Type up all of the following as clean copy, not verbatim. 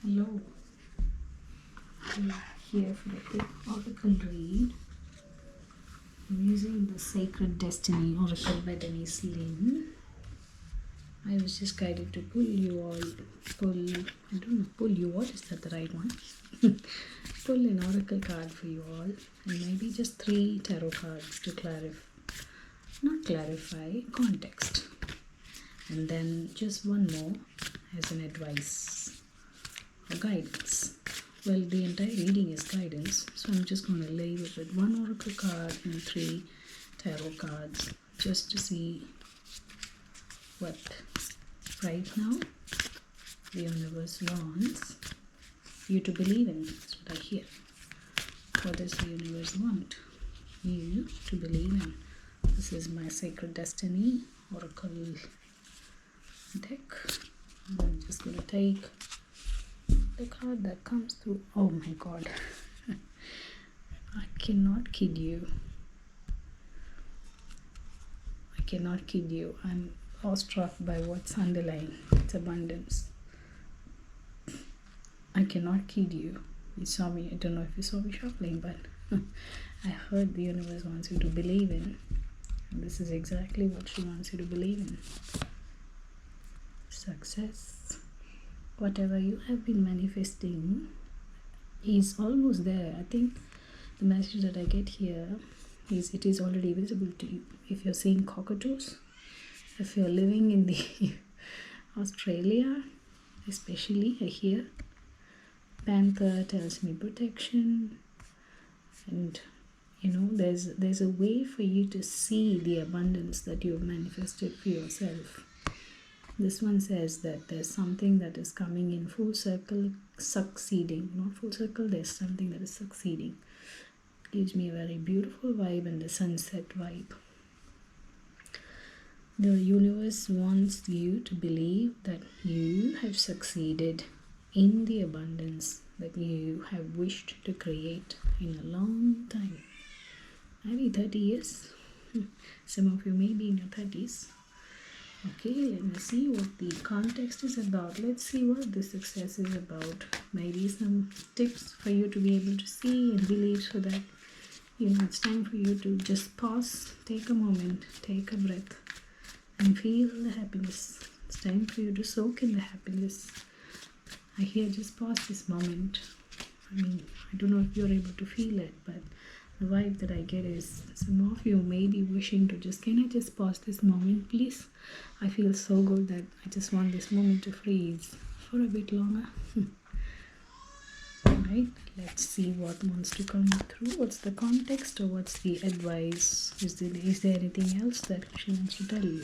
Hello, I'm here for a quick oracle read. I'm using the Sacred Destiny Oracle by Denise Lynn. I was just guided to pull, I don't know, pull you all, is that the right one? Pull an oracle card for you all, and maybe just 3 tarot cards to clarify context. And then just one more as an advice or guidance. Well, the entire reading is guidance, so I'm just going to leave it with 1 oracle card and 3 tarot cards just to see what right now the universe wants you to believe in. That's what I hear. What does the universe want you to believe in? This is my Sacred Destiny Oracle deck. I'm just going to take the card that comes through. Oh my god. I cannot kid you. I'm awestruck by what's underlying. It's abundance. I cannot kid you. You saw me. I don't know if you saw me shuffling, but I heard the universe wants you to believe in. And this is exactly what she wants you to believe in. Success. Whatever you have been manifesting is almost there. I think the message that I get here is it is already visible to you. If you're seeing cockatoos, if you're living in the Australia, especially, I hear panther tells me protection, and there's a way for you to see the abundance that you've manifested for yourself. This one says that there's something that is coming in full circle, succeeding. Not full circle, there's something that is succeeding. Gives me a very beautiful vibe and a sunset vibe. The universe wants you to believe that you have succeeded in the abundance that you have wished to create in a long time. Maybe 30 years. Some of you may be in your 30s. Okay, let me see what the context is about. Let's see what the success is about. Maybe some tips for you to be able to see and believe, so that it's time for you to just pause, take a moment, take a breath, and feel the happiness. It's time for you to soak in the happiness. I hear just pause this moment. I don't know if you're able to feel it, but the vibe that I get is some of you may be wishing to just, can I just pause this moment, please? I feel so good that I just want this moment to freeze for a bit longer. Alright, let's see what wants to come through. What's the context, or what's the advice? Is there anything else that she wants to tell you?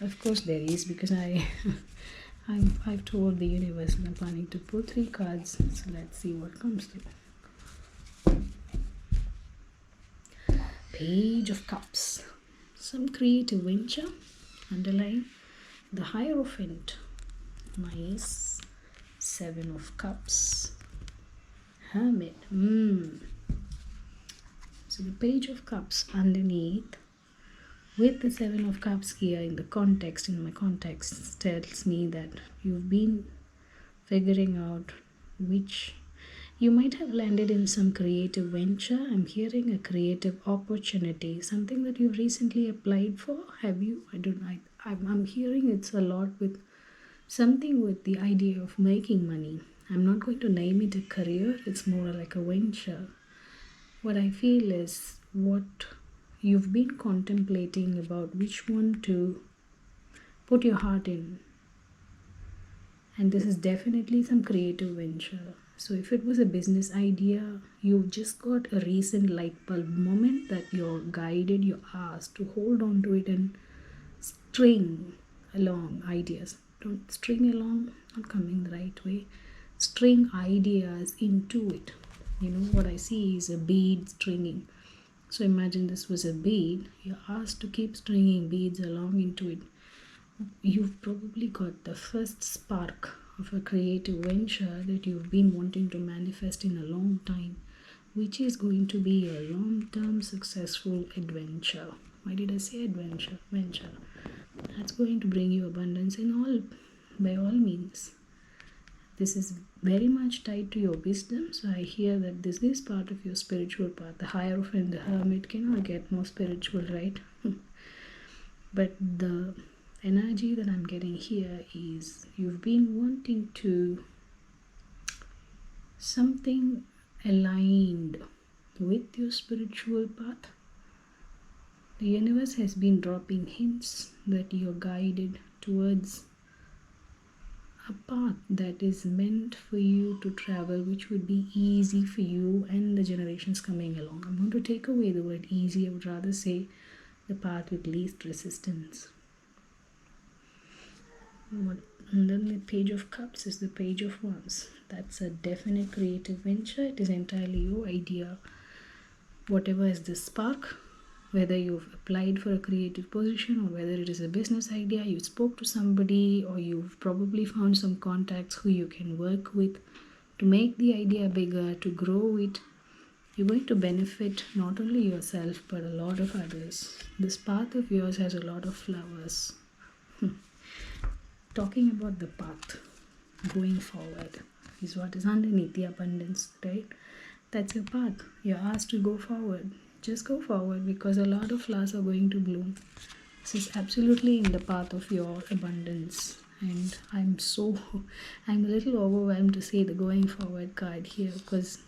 Of course there is, because I've told the universe I'm planning to pull 3 cards. So let's see what comes through. Page of Cups. Some creative venture underlying. The Hierophant. Nice. 7 of Cups. Hermit. So the Page of Cups underneath with the 7 of Cups here in my context tells me that you've been figuring out which you might have landed in some creative venture. I'm hearing a creative opportunity, something that you've recently applied for. Have you? I'm hearing it's a lot with something with the idea of making money. I'm not going to name it a career. It's more like a venture. What I feel is what you've been contemplating about which one to put your heart in. And this is definitely some creative venture. So if it was a business idea, you've just got a recent light bulb moment that you're guided, you're asked to hold on to it and string along ideas. Don't string along, not coming the right way. String ideas into it. What I see is a bead stringing. So imagine this was a bead. You're asked to keep stringing beads along into it. You've probably got the first spark of a creative venture that you've been wanting to manifest in a long time, which is going to be a long-term successful adventure. Why did I say adventure? Venture. That's going to bring you abundance by all means. This is very much tied to your wisdom. So I hear that this is part of your spiritual path. The Hierophant, the Hermit cannot get more spiritual, right? But the energy that I'm getting here is you've been wanting to something aligned with your spiritual path. The universe has been dropping hints that you're guided towards a path that is meant for you to travel, which would be easy for you and the generations coming along. I'm going to take away the word easy. I would rather say the path with least resistance. And then the Page of Cups is the Page of Wands. That's a definite creative venture. It is entirely your idea. Whatever is the spark, whether you've applied for a creative position or whether it is a business idea, you spoke to somebody, or you've probably found some contacts who you can work with to make the idea bigger, to grow it. You're going to benefit not only yourself but a lot of others. This path of yours has a lot of flowers. Talking about the path going forward is what is underneath the abundance, right? That's your path. You're asked to go forward. Just go forward, because a lot of flowers are going to bloom. This is absolutely in the path of your abundance. And I'm a little overwhelmed to see the going forward card here, because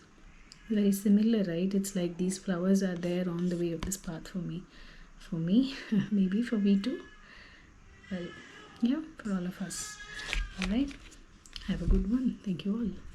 very similar, right? It's like these flowers are there on the way of this path for me. For me, maybe for me too. Well, yeah, for all of us. All right. Have a good one. Thank you all.